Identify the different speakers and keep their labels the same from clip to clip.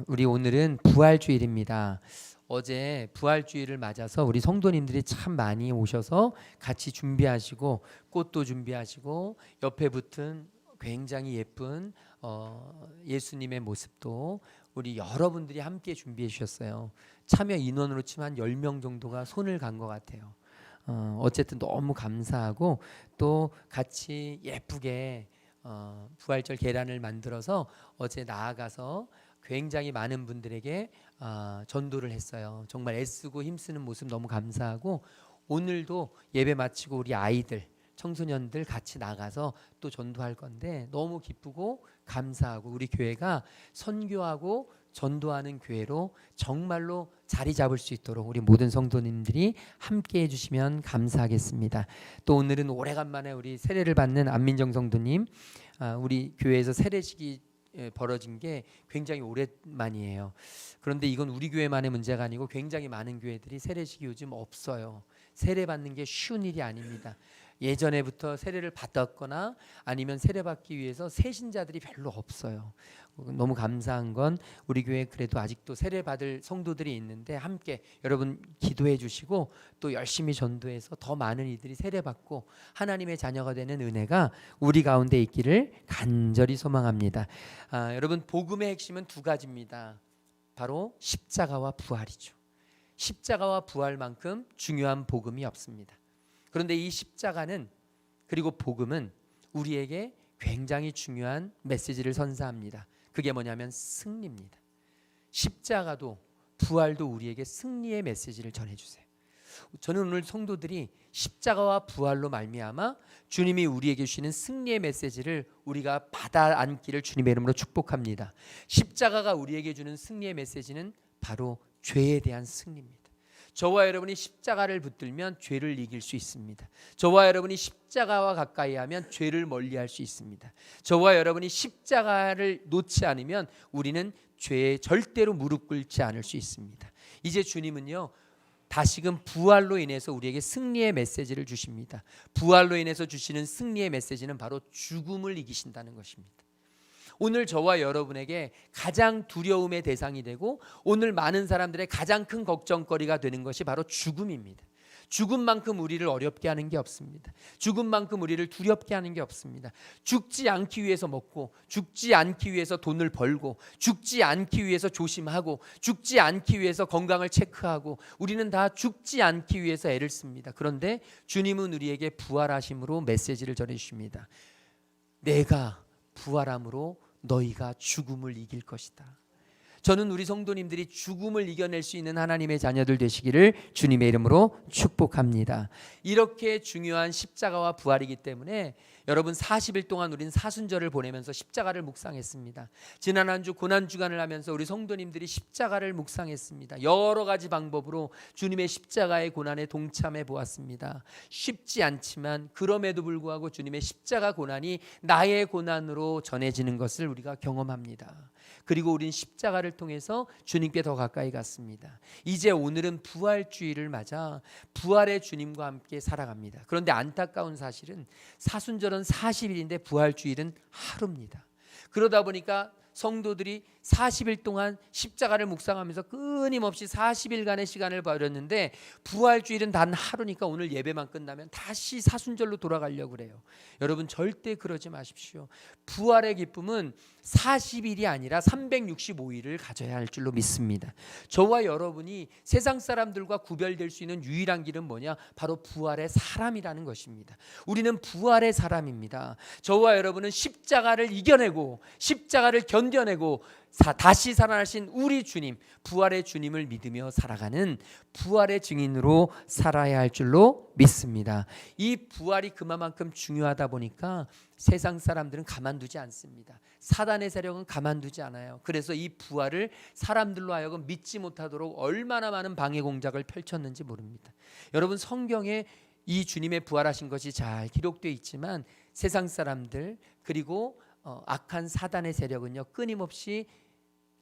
Speaker 1: 우리 오늘은 부활주일입니다. 어제 부활주일을 맞아서 우리 성도님들이 참 많이 오셔서 같이 준비하시고 꽃도 준비하시고 옆에 붙은 굉장히 예쁜 예수님의 모습도 우리 여러분들이 함께 준비해 주셨어요. 참여 인원으로 치면 한 10명 정도가 손을 간 것 같아요. 어쨌든 너무 감사하고 또 같이 예쁘게 부활절 계란을 만들어서 어제 나아가서 굉장히 많은 분들에게 전도를 했어요. 정말 애쓰고 힘쓰는 모습 너무 감사하고 오늘도 예배 마치고 우리 아이들 청소년들 같이 나가서 또 전도할 건데 너무 기쁘고 감사하고 우리 교회가 선교하고 전도하는 교회로 정말로 자리 잡을 수 있도록 우리 모든 성도님들이 함께 해주시면 감사하겠습니다. 또 오늘은 오래간만에 우리 세례를 받는 안민정 성도님, 우리 교회에서 세례식이 벌어진 게 굉장히 오랜만이에요. 그런데 이건 우리 교회만의 문제가 아니고 굉장히 많은 교회들이 세례식이 요즘 없어요. 세례 받는 게 쉬운 일이 아닙니다. 예전에부터 세례를 받았거나 아니면 세례 받기 위해서 세신자들이 별로 없어요. 너무 감사한 건 우리 교회 그래도 아직도 세례 받을 성도들이 있는데 함께 여러분 기도해 주시고 또 열심히 전도해서 더 많은 이들이 세례 받고 하나님의 자녀가 되는 은혜가 우리 가운데 있기를 간절히 소망합니다. 여러분 복음의 핵심은 두 가지입니다. 바로 십자가와 부활이죠. 십자가와 부활만큼 중요한 복음이 없습니다. 그런데 이 십자가는 그리고 복음은 우리에게 굉장히 중요한 메시지를 선사합니다. 그게 뭐냐면 승리입니다. 십자가도 부활도 우리에게 승리의 메시지를 전해주세요. 저는 오늘 성도들이 십자가와 부활로 말미암아 주님이 우리에게 주시는 승리의 메시지를 우리가 받아 안기를 주님의 이름으로 축복합니다. 십자가가 우리에게 주는 승리의 메시지는 바로 죄에 대한 승리입니다. 저와 여러분이 십자가를 붙들면 죄를 이길 수 있습니다. 저와 여러분이 십자가와 가까이 하면 죄를 멀리할 수 있습니다. 저와 여러분이 십자가를 놓지 않으면 우리는 죄에 절대로 무릎 꿇지 않을 수 있습니다. 이제 주님은요 다시금 부활로 인해서 우리에게 승리의 메시지를 주십니다. 부활로 인해서 주시는 승리의 메시지는 바로 죽음을 이기신다는 것입니다. 오늘 저와 여러분에게 가장 두려움의 대상이 되고 오늘 많은 사람들의 가장 큰 걱정거리가 되는 것이 바로 죽음입니다. 죽음만큼 우리를 어렵게 하는 게 없습니다. 죽음만큼 우리를 두렵게 하는 게 없습니다. 죽지 않기 위해서 먹고 죽지 않기 위해서 돈을 벌고 죽지 않기 위해서 조심하고 죽지 않기 위해서 건강을 체크하고 우리는 다 죽지 않기 위해서 애를 씁니다. 그런데 주님은 우리에게 부활하심으로 메시지를 전해주십니다. 내가 부활함으로 너희가 죽음을 이길 것이다. 저는 우리 성도님들이 죽음을 이겨낼 수 있는 하나님의 자녀들 되시기를 주님의 이름으로 축복합니다. 이렇게 중요한 십자가와 부활이기 때문에 여러분 40일 동안 우린 사순절을 보내면서 십자가를 묵상했습니다. 지난 한 주 고난주간을 하면서 우리 성도님들이 십자가를 묵상했습니다. 여러 가지 방법으로 주님의 십자가의 고난에 동참해 보았습니다. 쉽지 않지만 그럼에도 불구하고 주님의 십자가 고난이 나의 고난으로 전해지는 것을 우리가 경험합니다. 그리고 우린 십자가를 통해서 주님께 더 가까이 갔습니다. 이제 오늘은 부활주일을 맞아 부활의 주님과 함께 살아갑니다. 그런데 안타까운 사실은 사순절은 40일인데 부활주일은 하루입니다. 그러다 보니까 성도들이 40일 동안 십자가를 묵상하면서 끊임없이 40일간의 시간을 버렸는데 부활주일은 단 하루니까 오늘 예배만 끝나면 다시 사순절로 돌아가려고 그래요. 여러분 절대 그러지 마십시오. 부활의 기쁨은 40일이 아니라 365일을 가져야 할 줄로 믿습니다. 저와 여러분이 세상 사람들과 구별될 수 있는 유일한 길은 뭐냐? 바로 부활의 사람이라는 것입니다. 우리는 부활의 사람입니다. 저와 여러분은 십자가를 이겨내고 십자가를 견뎌내고 다시 살아나신 우리 주님, 부활의 주님을 믿으며 살아가는 부활의 증인으로 살아야 할 줄로 믿습니다. 이 부활이 그만큼 중요하다 보니까 세상 사람들은 가만두지 않습니다. 사단의 세력은 가만두지 않아요. 그래서 이 부활을 사람들로 하여금 믿지 못하도록 얼마나 많은 방해 공작을 펼쳤는지 모릅니다. 여러분 성경에 이 주님의 부활하신 것이 잘 기록되어 있지만 세상 사람들 그리고 악한 사단의 세력은요 끊임없이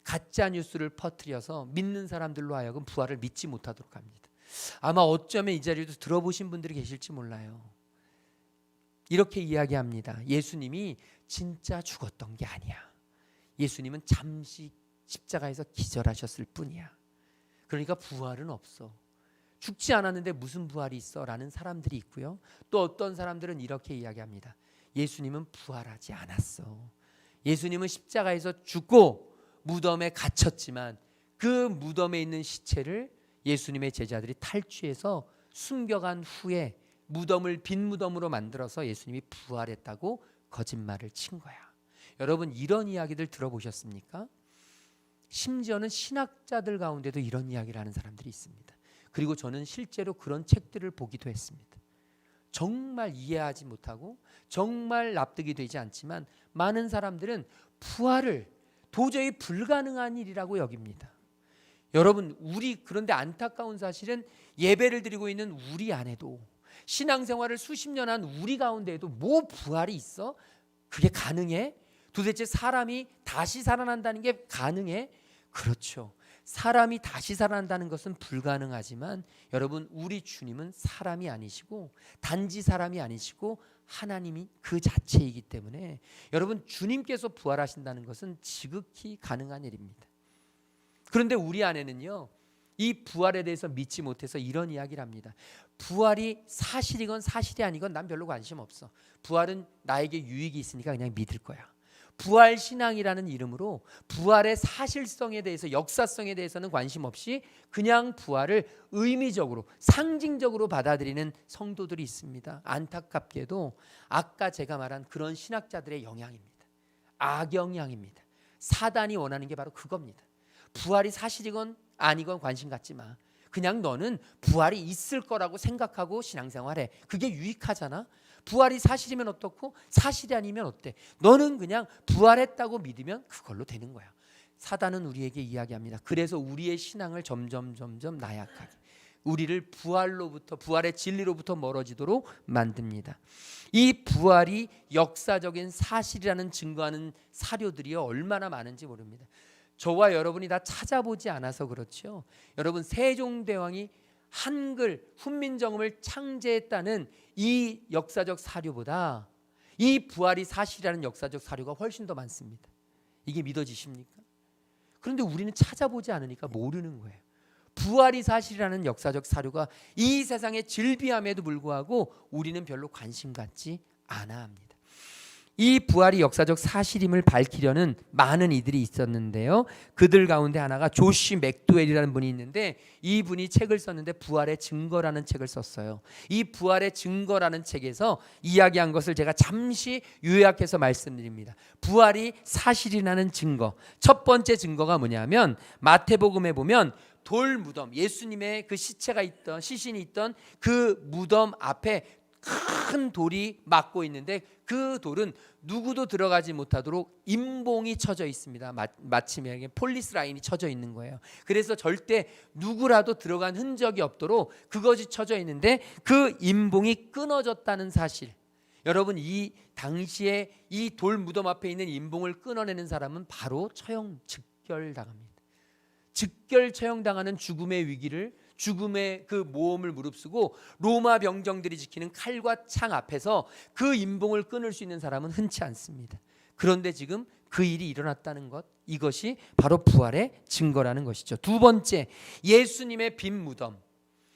Speaker 1: 가짜 뉴스를 퍼뜨려서 믿는 사람들로 하여금 부활을 믿지 못하도록 합니다. 아마 어쩌면 이 자리에도 들어보신 분들이 계실지 몰라요. 이렇게 이야기합니다. 예수님이 진짜 죽었던 게 아니야. 예수님은 잠시 십자가에서 기절하셨을 뿐이야. 그러니까 부활은 없어. 죽지 않았는데 무슨 부활이 있어? 라는 사람들이 있고요. 또 어떤 사람들은 이렇게 이야기합니다. 예수님은 부활하지 않았어. 예수님은 십자가에서 죽고 무덤에 갇혔지만 그 무덤에 있는 시체를 예수님의 제자들이 탈취해서 숨겨간 후에 무덤을 빈 무덤으로 만들어서 예수님이 부활했다고 거짓말을 친 거야. 여러분, 이런 이야기들 들어보셨습니까? 심지어는 신학자들 가운데도 이런 이야기를 하는 사람들이 있습니다. 그리고 저는 실제로 그런 책들을 보기도 했습니다. 정말 이해하지 못하고 정말 납득이 되지 않지만 많은 사람들은 부활을 도저히 불가능한 일이라고 여깁니다. 여러분, 그런데 안타까운 사실은 예배를 드리고 있는 우리 안에도, 신앙생활을 수십 년 한 우리 가운데에도 뭐 부활이 있어? 그게 가능해? 도대체 사람이 다시 살아난다는 게 가능해? 그렇죠. 사람이 다시 살아난다는 것은 불가능하지만 여러분, 우리 주님은 사람이 아니시고 단지 사람이 아니시고 하나님이 그 자체이기 때문에 여러분, 주님께서 부활하신다는 것은 지극히 가능한 일입니다. 그런데 우리 안에는요, 이 부활에 대해서 믿지 못해서 이런 이야기를 합니다. 부활이 사실이건 사실이 아니건 난 별로 관심 없어. 부활은 나에게 유익이 있으니까 그냥 믿을 거야. 부활신앙이라는 이름으로 부활의 사실성에 대해서, 역사성에 대해서는 관심 없이 그냥 부활을 의미적으로, 상징적으로 받아들이는 성도들이 있습니다. 안타깝게도 아까 제가 말한 그런 신학자들의 영향입니다. 악영향입니다. 사단이 원하는 게 바로 그겁니다. 부활이 사실이건 아니건 관심 갖지 마. 그냥 너는 부활이 있을 거라고 생각하고 신앙생활해. 그게 유익하잖아. 부활이 사실이면 어떻고 사실이 아니면 어때? 너는 그냥 부활했다고 믿으면 그걸로 되는 거야. 사단은 우리에게 이야기합니다. 그래서 우리의 신앙을 점점 나약하게, 우리를 부활로부터, 부활의 진리로부터 멀어지도록 만듭니다. 이 부활이 역사적인 사실이라는 증거하는 사료들이 얼마나 많은지 모릅니다. 저와 여러분이 다 찾아보지 않아서 그렇죠. 여러분, 세종대왕이 한글 훈민정음을 창제했다는 이 역사적 사료보다 이 부활이 사실이라는 역사적 사료가 훨씬 더 많습니다. 이게 믿어지십니까? 그런데 우리는 찾아보지 않으니까 모르는 거예요. 부활이 사실이라는 역사적 사료가 이 세상의 질비함에도 불구하고 우리는 별로 관심 갖지 않아 합니다. 이 부활이 역사적 사실임을 밝히려는 많은 이들이 있었는데요. 그들 가운데 하나가 조시 맥도웰이라는 분이 있는데, 이 분이 책을 썼는데 부활의 증거라는 책을 썼어요. 이 부활의 증거라는 책에서 이야기한 것을 제가 잠시 요약해서 말씀드립니다. 부활이 사실이라는 증거, 첫 번째 증거가 뭐냐면 마태복음에 보면 돌 무덤, 예수님의 그 시체가 있던, 시신이 있던 그 무덤 앞에 큰 돌이 막고 있는데 그 돌은 누구도 들어가지 못하도록 임봉이 쳐져 있습니다. 마침에 폴리스 라인이 쳐져 있는 거예요. 그래서 절대 누구라도 들어간 흔적이 없도록 그것이 쳐져 있는데 그 임봉이 끊어졌다는 사실. 여러분, 이 당시에 이 돌 무덤 앞에 있는 임봉을 끊어내는 사람은 바로 즉결당합니다. 즉결 처형당하는 죽음의 위기를, 죽음의 그 모험을 무릅쓰고 로마 병정들이 지키는 칼과 창 앞에서 그 임봉을 끊을 수 있는 사람은 흔치 않습니다. 그런데 지금 그 일이 일어났다는 것, 이것이 바로 부활의 증거라는 것이죠. 두 번째, 예수님의 빈 무덤.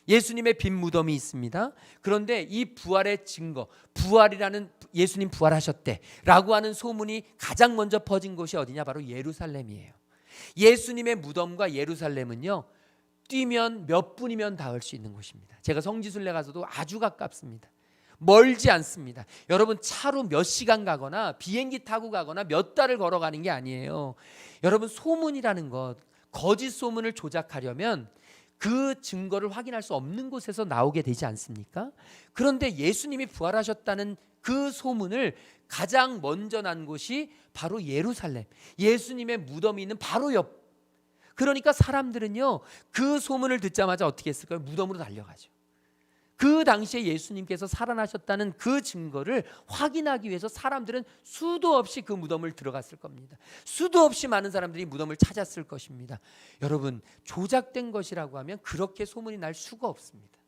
Speaker 1: 예수님의 빈 무덤이 있습니다. 그런데 이 부활의 증거, 부활이라는, 예수님 부활하셨대 라고 하는 소문이 가장 먼저 퍼진 곳이 어디냐? 바로 예루살렘이에요. 예수님의 무덤과 예루살렘은요, 뛰면 몇 분이면 닿을 수 있는 곳입니다. 제가 성지순례 가서도 아주 가깝습니다. 멀지 않습니다. 여러분, 차로 몇 시간 가거나 비행기 타고 가거나 몇 달을 걸어가는 게 아니에요. 여러분, 소문이라는 것, 거짓 소문을 조작하려면 그 증거를 확인할 수 없는 곳에서 나오게 되지 않습니까? 그런데 예수님이 부활하셨다는 그 소문을 가장 먼저 난 곳이 바로 예루살렘, 예수님의 무덤이 있는 바로 옆. 그러니까 사람들은요, 그 소문을 듣자마자 어떻게 했을까요? 무덤으로 달려가죠. 그 당시에 예수님께서 살아나셨다는 그 증거를 확인하기 위해서 사람들은 수도 없이 그 무덤을 들어갔을 겁니다. 수도 없이 많은 사람들이 무덤을 찾았을 것입니다. 여러분, 조작된 것이라고 하면 그렇게 소문이 날 수가 없습니다.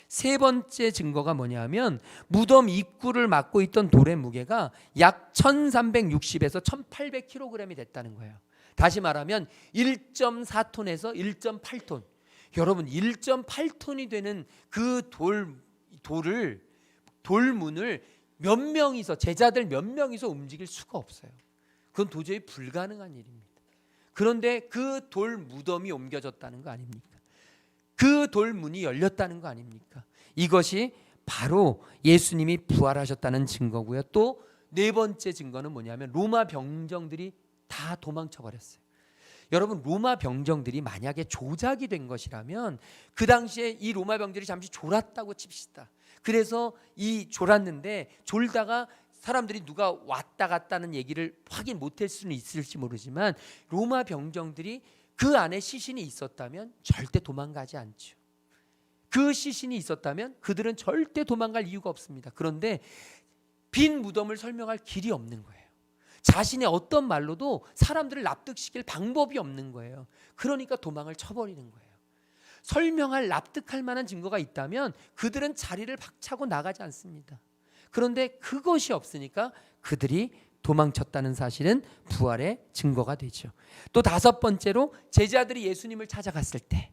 Speaker 1: 세 번째 증거가 뭐냐면 무덤 입구를 막고 있던 돌의 무게가 약 1360에서 1800kg이 됐다는 거예요. 다시 말하면 1.4톤에서 1.8톤. 여러분 1.8톤이 되는 그 돌문을 몇 명이서, 제자들 몇 명이서 움직일 수가 없어요. 그건 도저히 불가능한 일입니다. 그런데 그 돌 무덤이 옮겨졌다는 거 아닙니까? 그 돌문이 열렸다는 거 아닙니까? 이것이 바로 예수님이 부활하셨다는 증거고요. 또 네 번째 증거는 뭐냐면 로마 병정들이 다 도망쳐 버렸어요. 여러분 로마 병정들이 만약에 조작이 된 것이라면 그 당시에 이 로마 병들이 잠시 졸았다고 칩시다. 그래서 이 졸았는데 졸다가 사람들이 누가 왔다 갔다는 얘기를 확인 못할 수는 있을지 모르지만 로마 병정들이 그 안에 시신이 있었다면 절대 도망가지 않죠. 그 시신이 있었다면 그들은 절대 도망갈 이유가 없습니다. 그런데 빈 무덤을 설명할 길이 없는 거예요. 자신의 어떤 말로도 사람들을 납득시킬 방법이 없는 거예요. 그러니까 도망을 쳐버리는 거예요. 설명할, 납득할 만한 증거가 있다면 그들은 자리를 박차고 나가지 않습니다. 그런데 그것이 없으니까 그들이 도망쳤다는 사실은 부활의 증거가 되죠. 또 다섯 번째로 제자들이 예수님을 찾아갔을 때,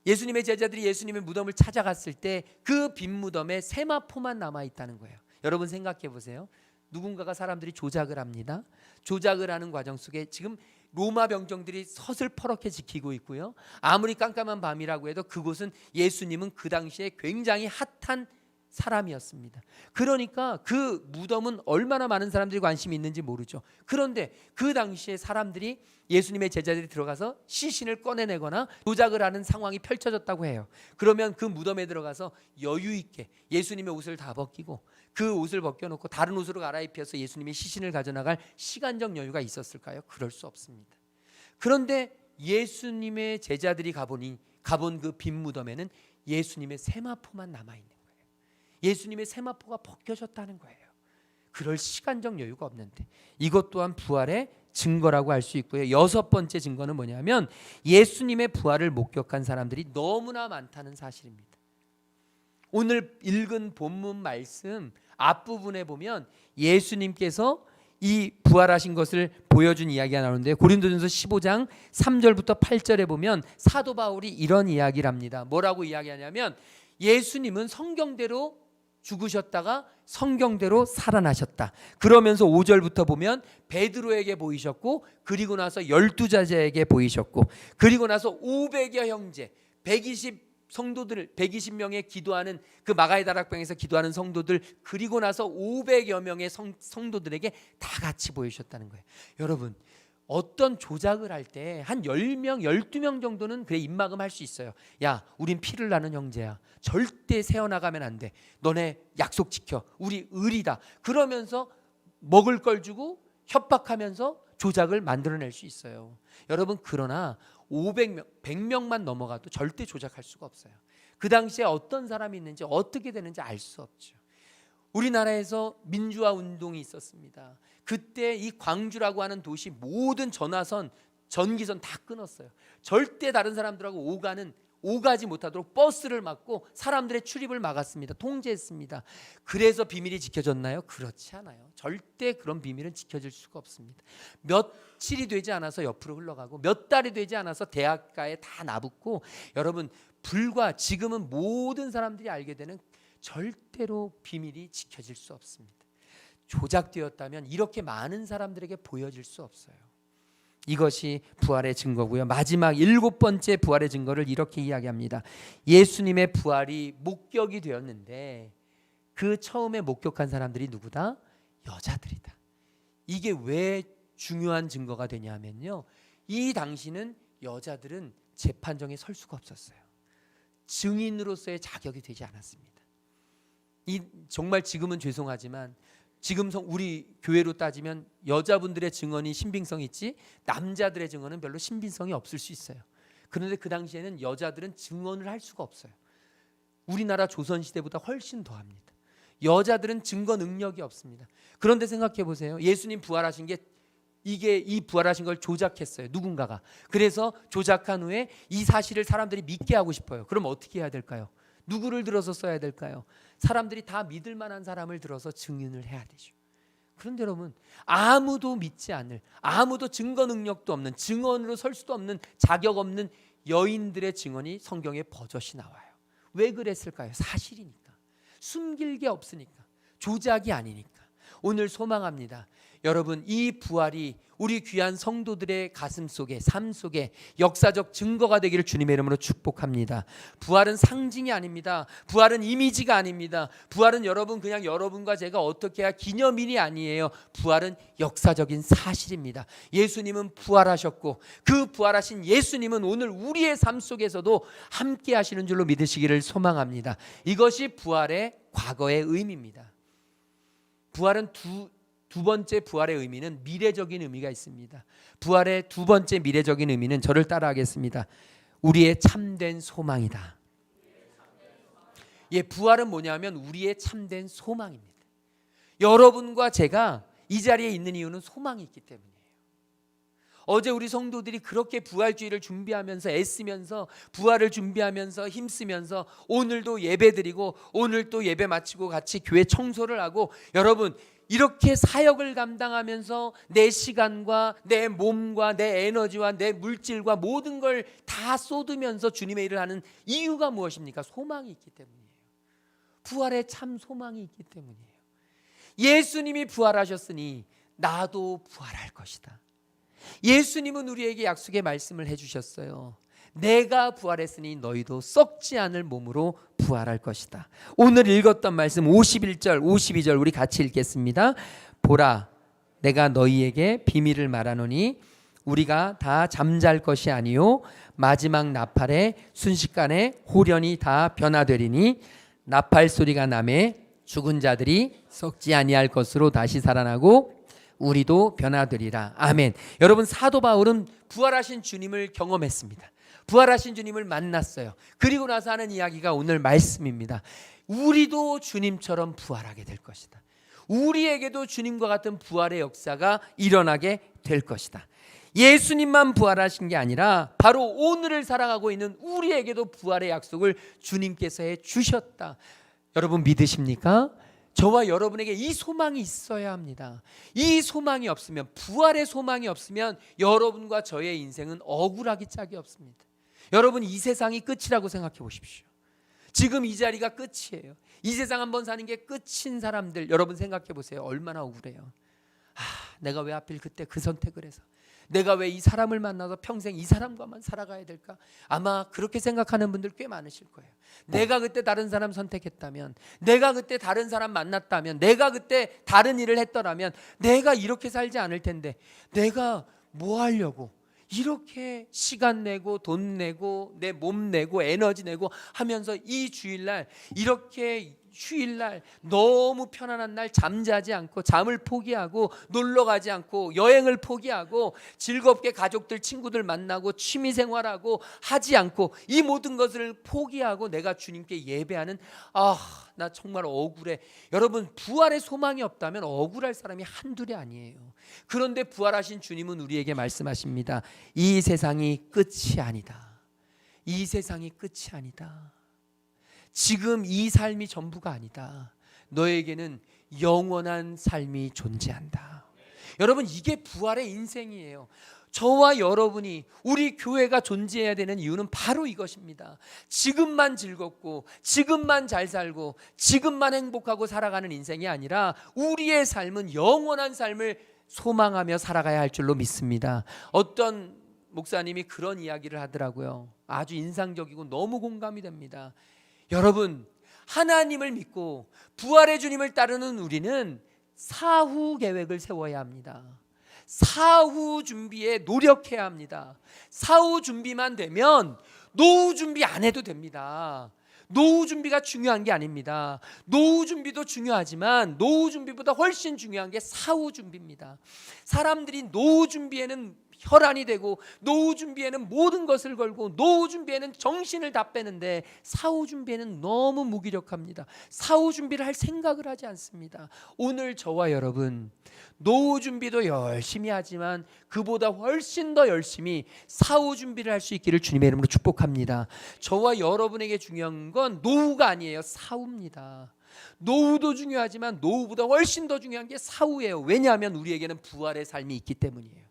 Speaker 1: 예수님의 제자들이 예수님의 무덤을 찾아갔을 때 그 빈 무덤에 세마포만 남아있다는 거예요. 여러분 생각해 보세요. 누군가가 사람들이 조작을 합니다. 조작을 하는 과정 속에 지금 로마 병정들이 서슬퍼렇게 지키고 있고요. 아무리 깜깜한 밤이라고 해도 그곳은, 예수님은 그 당시에 굉장히 핫한 사람이었습니다. 그러니까 그 무덤은 얼마나 많은 사람들이 관심이 있는지 모르죠. 그런데 그 당시에 사람들이, 예수님의 제자들이 들어가서 시신을 꺼내내거나 조작을 하는 상황이 펼쳐졌다고 해요. 그러면 그 무덤에 들어가서 여유 있게 예수님의 옷을 다 벗기고 그 옷을 벗겨놓고 다른 옷으로 갈아입혀서 예수님의 시신을 가져나갈 시간적 여유가 있었을까요? 그럴 수 없습니다. 그런데 예수님의 제자들이 가본 그 빈 무덤에는 예수님의 세마포만 남아있는 거예요. 예수님의 세마포가 벗겨졌다는 거예요. 그럴 시간적 여유가 없는데, 이것 또한 부활의 증거라고 할 수 있고요. 여섯 번째 증거는 뭐냐면 예수님의 부활을 목격한 사람들이 너무나 많다는 사실입니다. 오늘 읽은 본문 말씀 앞부분에 보면 예수님께서 이 부활하신 것을 보여준 이야기가 나오는데, 고린도전서 15장 3절부터 8절에 보면 사도 바울이 이런 이야기를 합니다. 뭐라고 이야기하냐면 예수님은 성경대로 죽으셨다가 성경대로 살아나셨다. 그러면서 5절부터 보면 베드로에게 보이셨고, 그리고 나서 12자제에게 보이셨고, 그리고 나서 500여 형제, 120명의 기도하는 그 마가의 다락방에서 기도하는 성도들, 그리고 나서 500여 명의 성도들에게 다 같이 보이셨다는 거예요. 여러분, 어떤 조작을 할 때 한 10명, 12명 정도는 그래 입막음 할 수 있어요. 야, 우린 피를 나는 형제야. 절대 새어나가면 안 돼. 너네 약속 지켜. 우리 의리다. 그러면서 먹을 걸 주고 협박하면서 조작을 만들어낼 수 있어요. 여러분, 그러나 500명, 100명만 넘어가도 절대 조작할 수가 없어요. 그 당시에 어떤 사람이 있는지, 어떻게 되는지 알 수 없죠. 우리나라에서 민주화 운동이 있었습니다. 그때 이 광주라고 하는 도시 모든 전화선, 전기선 다 끊었어요. 절대 다른 사람들하고 오가지 못하도록 버스를 막고 사람들의 출입을 막았습니다. 통제했습니다. 그래서 비밀이 지켜졌나요? 그렇지 않아요. 절대 그런 비밀은 지켜질 수가 없습니다. 며칠이 되지 않아서 옆으로 흘러가고 몇 달이 되지 않아서 대학가에 다 나붙고, 여러분, 불과 지금은 모든 사람들이 알게 되는 절대로 비밀이 지켜질 수 없습니다. 조작되었다면 이렇게 많은 사람들에게 보여질 수 없어요. 이것이 부활의 증거고요. 마지막 7번째 부활의 증거를 이렇게 이야기합니다. 예수님의 부활이 목격이 되었는데 그 처음에 목격한 사람들이 누구다? 여자들이다. 이게 왜 중요한 증거가 되냐면요, 이 당시는 여자들은 재판정에 설 수가 없었어요. 증인으로서의 자격이 되지 않았습니다. 정말 지금은 죄송하지만 지금 우리 교회로 따지면 여자분들의 증언이 신빙성이 있지 남자들의 증언은 별로 신빙성이 없을 수 있어요. 그런데 그 당시에는 여자들은 증언을 할 수가 없어요. 우리나라 조선시대보다 훨씬 더합니다. 여자들은 증거 능력이 없습니다. 그런데 생각해 보세요. 예수님 부활하신 게 이 부활하신 걸 조작했어요. 누군가가. 그래서 조작한 후에 이 사실을 사람들이 믿게 하고 싶어요. 그럼 어떻게 해야 될까요? 누구를 들어서 써야 될까요? 사람들이 다 믿을 만한 사람을 들어서 증인을 해야 되죠. 그런데 여러분, 아무도 믿지 않을, 아무도 증거 능력도 없는, 증언으로 설 수도 없는, 자격 없는 여인들의 증언이 성경에 버젓이 나와요. 왜 그랬을까요? 사실이니까, 숨길 게 없으니까, 조작이 아니니까. 오늘 소망합니다. 여러분, 이 부활이 우리 귀한 성도들의 가슴 속에, 삶 속에 역사적 증거가 되기를 주님의 이름으로 축복합니다. 부활은 상징이 아닙니다. 부활은 이미지가 아닙니다. 부활은 여러분, 그냥 여러분과 제가 어떻게 해야 기념일이 아니에요. 부활은 역사적인 사실입니다. 예수님은 부활하셨고, 그 부활하신 예수님은 오늘 우리의 삶 속에서도 함께 하시는 줄로 믿으시기를 소망합니다. 이것이 부활의 과거의 의미입니다. 부활은 두 번째 부활의 의미는 미래적인 의미가 있습니다. 부활의 두 번째 미래적인 의미는, 저를 따라하겠습니다. 우리의 참된 소망이다. 예, 부활은 뭐냐면 우리의 참된 소망입니다. 여러분과 제가 이 자리에 있는 이유는 소망이 있기 때문이에요. 어제 우리 성도들이 그렇게 부활주의를 준비하면서 애쓰면서, 부활을 준비하면서 힘쓰면서 오늘도 예배드리고, 오늘 또 예배 마치고 같이 교회 청소를 하고, 여러분 이렇게 사역을 감당하면서 내 시간과 내 몸과 내 에너지와 내 물질과 모든 걸 다 쏟으면서 주님의 일을 하는 이유가 무엇입니까? 소망이 있기 때문이에요. 부활에 참 소망이 있기 때문이에요. 예수님이 부활하셨으니 나도 부활할 것이다. 예수님은 우리에게 약속의 말씀을 해주셨어요. 내가 부활했으니 너희도 썩지 않을 몸으로 부활할 것이다. 오늘 읽었던 말씀 51절 52절 우리 같이 읽겠습니다. 보라, 내가 너희에게 비밀을 말하노니 우리가 다 잠잘 것이 아니요 마지막 나팔에 순식간에 홀연히 다 변화되리니, 나팔 소리가 나매 죽은 자들이 썩지 아니할 것으로 다시 살아나고 우리도 변화되리라. 아멘. 여러분, 사도 바울은 부활하신 주님을 경험했습니다. 부활하신 주님을 만났어요. 그리고 나서 하는 이야기가 오늘 말씀입니다. 우리도 주님처럼 부활하게 될 것이다. 우리에게도 주님과 같은 부활의 역사가 일어나게 될 것이다. 예수님만 부활하신 게 아니라 바로 오늘을 살아가고 있는 우리에게도 부활의 약속을 주님께서 해 주셨다. 여러분 믿으십니까? 저와 여러분에게 이 소망이 있어야 합니다. 이 소망이 없으면, 부활의 소망이 없으면 여러분과 저의 인생은 억울하기 짝이 없습니다. 여러분, 이 세상이 끝이라고 생각해 보십시오. 지금 이 자리가 끝이에요. 이 세상 한번 사는 게 끝인 사람들, 여러분 생각해 보세요. 얼마나 억울해요. 내가 왜 하필 그때 그 선택을 해서, 내가 왜 이 사람을 만나서 평생 이 사람과만 살아가야 될까? 아마 그렇게 생각하는 분들 꽤 많으실 거예요. 내가 그때 다른 사람 선택했다면, 내가 그때 다른 사람 만났다면, 내가 그때 다른 일을 했더라면 내가 이렇게 살지 않을 텐데, 내가 뭐 하려고 이렇게 시간 내고 돈 내고 내 몸 내고 에너지 내고 하면서 이 주일날, 이렇게 휴일날 너무 편안한 날 잠자지 않고, 잠을 포기하고, 놀러 가지 않고, 여행을 포기하고, 즐겁게 가족들 친구들 만나고 취미생활하고 하지 않고, 이 모든 것을 포기하고 내가 주님께 예배하는, 나 정말 억울해. 여러분, 부활의 소망이 없다면 억울할 사람이 한둘이 아니에요. 그런데 부활하신 주님은 우리에게 말씀하십니다. 이 세상이 끝이 아니다. 이 세상이 끝이 아니다. 지금 이 삶이 전부가 아니다. 너에게는 영원한 삶이 존재한다. 여러분, 이게 부활의 인생이에요. 저와 여러분이, 우리 교회가 존재해야 되는 이유는 바로 이것입니다. 지금만 즐겁고, 지금만 잘 살고, 지금만 행복하고 살아가는 인생이 아니라 우리의 삶은 영원한 삶을 소망하며 살아가야 할 줄로 믿습니다. 어떤 목사님이 그런 이야기를 하더라고요. 아주 인상적이고 너무 공감이 됩니다. 여러분, 하나님을 믿고 부활의 주님을 따르는 우리는 사후 계획을 세워야 합니다. 사후 준비에 노력해야 합니다. 사후 준비만 되면 노후 준비 안 해도 됩니다. 노후 준비가 중요한 게 아닙니다. 노후 준비도 중요하지만 노후 준비보다 훨씬 중요한 게 사후 준비입니다. 사람들이 노후 준비에는 혈안이 되고, 노후 준비에는 모든 것을 걸고, 노후 준비에는 정신을 다 빼는데 사후 준비에는 너무 무기력합니다. 사후 준비를 할 생각을 하지 않습니다. 오늘 저와 여러분, 노후 준비도 열심히 하지만 그보다 훨씬 더 열심히 사후 준비를 할 수 있기를 주님의 이름으로 축복합니다. 저와 여러분에게 중요한 건 노후가 아니에요. 사후입니다. 노후도 중요하지만 노후보다 훨씬 더 중요한 게 사후예요. 왜냐하면 우리에게는 부활의 삶이 있기 때문이에요.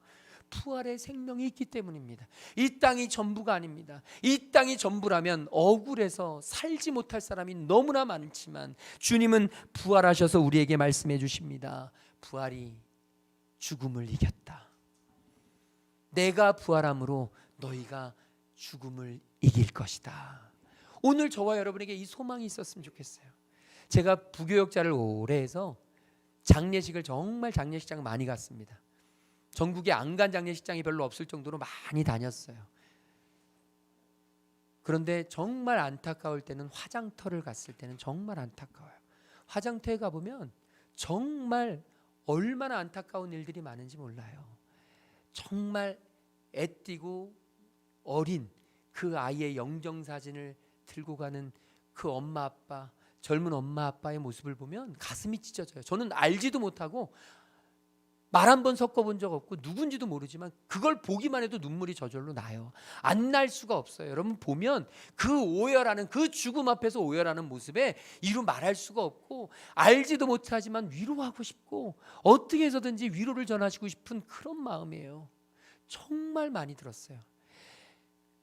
Speaker 1: 부활의 생명이 있기 때문입니다. 이 땅이 전부가 아닙니다. 이 땅이 전부라면 억울해서 살지 못할 사람이 너무나 많지만 주님은 부활하셔서 우리에게 말씀해 주십니다. 부활이 죽음을 이겼다. 내가 부활함으로 너희가 죽음을 이길 것이다. 오늘 저와 여러분에게 이 소망이 있었으면 좋겠어요. 제가 부교역자를 오래 해서 장례식을 정말 장례식장 많이 갔습니다. 전국에 안 간 장례식장이 별로 없을 정도로 많이 다녔어요. 그런데 정말 안타까울 때는 화장터를 갔을 때는 정말 안타까워요. 화장터에 가보면 정말 얼마나 안타까운 일들이 많은지 몰라요. 정말 애띠고 어린 그 아이의 영정사진을 들고 가는 그 엄마 아빠, 젊은 엄마 아빠의 모습을 보면 가슴이 찢어져요. 저는 알지도 못하고 말 한 번 섞어본 적 없고 누군지도 모르지만 그걸 보기만 해도 눈물이 저절로 나요. 안 날 수가 없어요. 여러분 보면 그 오열하는, 그 죽음 앞에서 오열하는 모습에 이루 말할 수가 없고 알지도 못하지만 위로하고 싶고 어떻게 해서든지 위로를 전하시고 싶은 그런 마음이에요. 정말 많이 들었어요.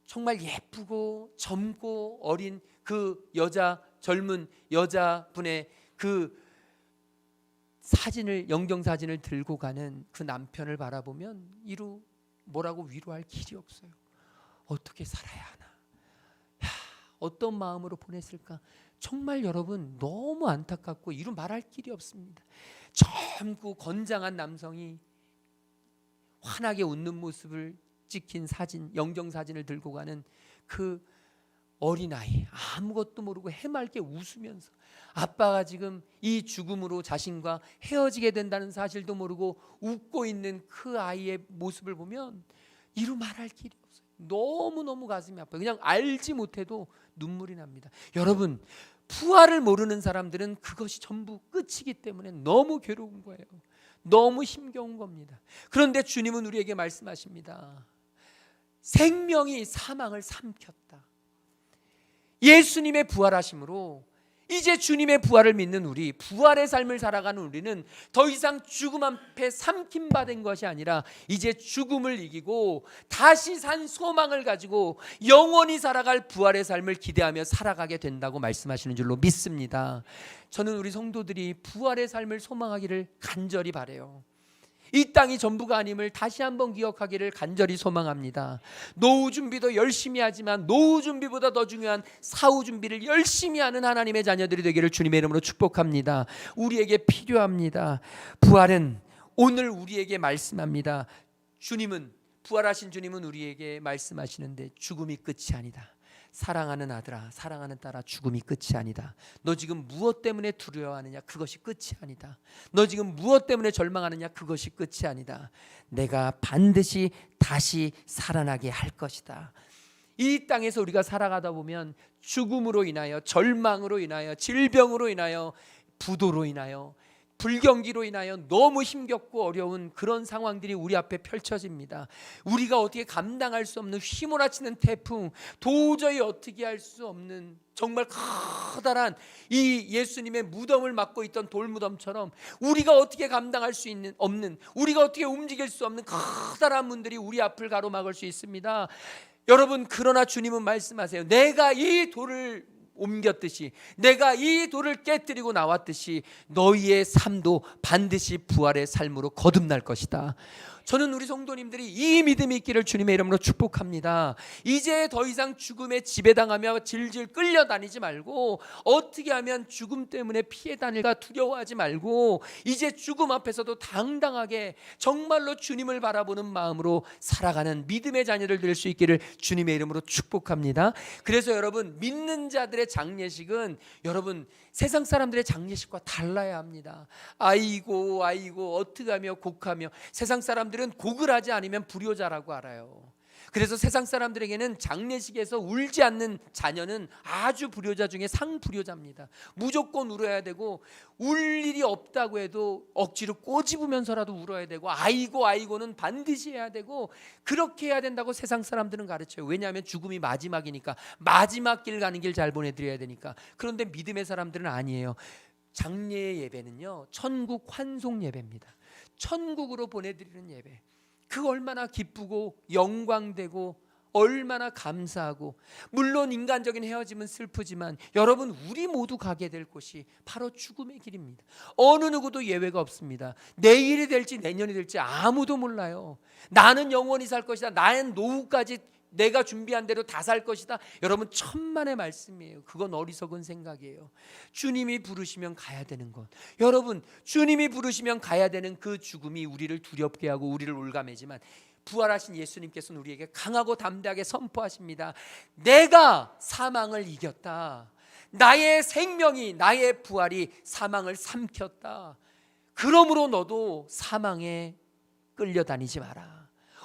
Speaker 1: 정말 예쁘고 젊고 어린 그 젊은 여자분의 그 사진을, 영정사진을 들고 가는 그 남편을 바라보면 이루 뭐라고 위로할 길이 없어요. 어떻게 살아야 하나? 어떤 마음으로 보냈을까? 정말 여러분 너무 안타깝고 이루 말할 길이 없습니다. 젊고 건장한 남성이 환하게 웃는 모습을 찍힌 사진, 영정사진을 들고 가는 그 어린아이, 아무것도 모르고 해맑게 웃으면서 아빠가 지금 이 죽음으로 자신과 헤어지게 된다는 사실도 모르고 웃고 있는 그 아이의 모습을 보면 이루 말할 길이 없어요. 너무너무 가슴이 아파요. 그냥 알지 못해도 눈물이 납니다. 여러분, 부활을 모르는 사람들은 그것이 전부 끝이기 때문에 너무 괴로운 거예요. 너무 힘겨운 겁니다. 그런데 주님은 우리에게 말씀하십니다. 생명이 사망을 삼켰다. 예수님의 부활하심으로 이제 주님의 부활을 믿는 우리, 부활의 삶을 살아가는 우리는 더 이상 죽음 앞에 삼킴받은 것이 아니라 이제 죽음을 이기고 다시 산 소망을 가지고 영원히 살아갈 부활의 삶을 기대하며 살아가게 된다고 말씀하시는 줄로 믿습니다. 저는 우리 성도들이 부활의 삶을 소망하기를 간절히 바라요. 이 땅이 전부가 아님을 다시 한번 기억하기를 간절히 소망합니다. 노후 준비도 열심히 하지만 노후 준비보다 더 중요한 사후 준비를 열심히 하는 하나님의 자녀들이 되기를 주님의 이름으로 축복합니다. 우리에게 필요합니다. 부활은 오늘 우리에게 말씀합니다. 주님은, 부활하신 주님은 우리에게 말씀하시는데 죽음이 끝이 아니다. 사랑하는 아들아, 사랑하는 딸아, 죽음이 끝이 아니다. 너 지금 무엇 때문에 두려워하느냐? 그것이 끝이 아니다. 너 지금 무엇 때문에 절망하느냐? 그것이 끝이 아니다. 내가 반드시 다시 살아나게 할 것이다. 이 땅에서 우리가 살아가다 보면 죽음으로 인하여, 절망으로 인하여, 질병으로 인하여, 부도로 인하여, 불경기로 인하여 너무 힘겹고 어려운 그런 상황들이 우리 앞에 펼쳐집니다. 우리가 어떻게 감당할 수 없는 휘몰아치는 태풍, 도저히 어떻게 할 수 없는 정말 커다란 이 예수님의 무덤을 맡고 있던 돌무덤처럼 우리가 어떻게 감당할 수 없는, 우리가 어떻게 움직일 수 없는 커다란 문들이 우리 앞을 가로막을 수 있습니다. 여러분, 그러나 주님은 말씀하세요. 내가 이 돌을 옮겼듯이, 내가 이 돌을 깨뜨리고 나왔듯이 너희의 삶도 반드시 부활의 삶으로 거듭날 것이다. 저는 우리 성도님들이 이 믿음이 있기를 주님의 이름으로 축복합니다. 이제 더 이상 죽음에 지배당하며 질질 끌려다니지 말고, 어떻게 하면 죽음 때문에 피해 다닐까 두려워하지 말고, 이제 죽음 앞에서도 당당하게 정말로 주님을 바라보는 마음으로 살아가는 믿음의 자녀들 될 수 있기를 주님의 이름으로 축복합니다. 그래서 여러분, 믿는 자들의 장례식은 여러분 세상 사람들의 장례식과 달라야 합니다. 아이고 어떻게 하며 곡하며, 세상 사람들은 곡을 하지 않으면 불효자라고 알아요. 그래서 세상 사람들에게는 장례식에서 울지 않는 자녀는 아주 불효자 중에 상불효자입니다. 무조건 울어야 되고, 울 일이 없다고 해도 억지로 꼬집으면서라도 울어야 되고, 아이고는 반드시 해야 되고, 그렇게 해야 된다고 세상 사람들은 가르쳐요. 왜냐하면 죽음이 마지막이니까, 마지막 길 가는 길 잘 보내드려야 되니까. 그런데 믿음의 사람들은 아니에요. 장례의 예배는요, 천국 환송 예배입니다. 천국으로 보내드리는 예배. 그 얼마나 기쁘고 영광되고 얼마나 감사하고, 물론 인간적인 헤어짐은 슬프지만 여러분, 우리 모두 가게 될 곳이 바로 죽음의 길입니다. 어느 누구도 예외가 없습니다. 내일이 될지 내년이 될지 아무도 몰라요. 나는 영원히 살 것이다, 나는 노후까지 내가 준비한 대로 다 살 것이다. 여러분, 천만의 말씀이에요. 그건 어리석은 생각이에요. 주님이 부르시면 가야 되는 것, 여러분, 주님이 부르시면 가야 되는 그 죽음이 우리를 두렵게 하고 우리를 올가매지만, 부활하신 예수님께서는 우리에게 강하고 담대하게 선포하십니다. 내가 사망을 이겼다. 나의 생명이, 나의 부활이 사망을 삼켰다. 그러므로 너도 사망에 끌려다니지 마라.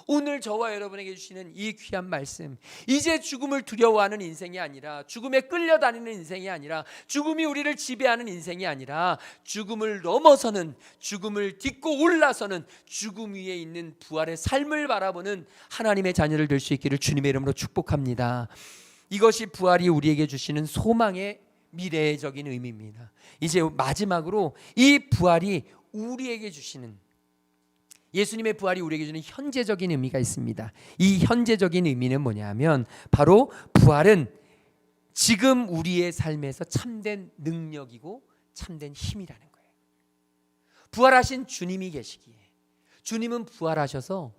Speaker 1: 오늘 저와 여러분에게 주시는 이 귀한 말씀, 이제 죽음을 두려워하는 인생이 아니라, 죽음에 끌려다니는 인생이 아니라, 죽음이 우리를 지배하는 인생이 아니라, 죽음을 넘어서는, 죽음을 딛고 올라서는 죽음 위에 있는 부활의 삶을 바라보는 하나님의 자녀를 될 수 있기를 주님의 이름으로 축복합니다. 이것이 부활이 우리에게 주시는 소망의 미래적인 의미입니다. 이제 마지막으로 이 부활이 우리에게 주시는, 예수님의 부활이 우리에게 주는 현재적인 의미가 있습니다. 이 현재적인 의미는 뭐냐면, 바로 부활은 지금 우리의 삶에서 참된 능력이고 참된 힘이라는 거예요. 부활하신 주님이 계시기에, 주님은 부활하셔서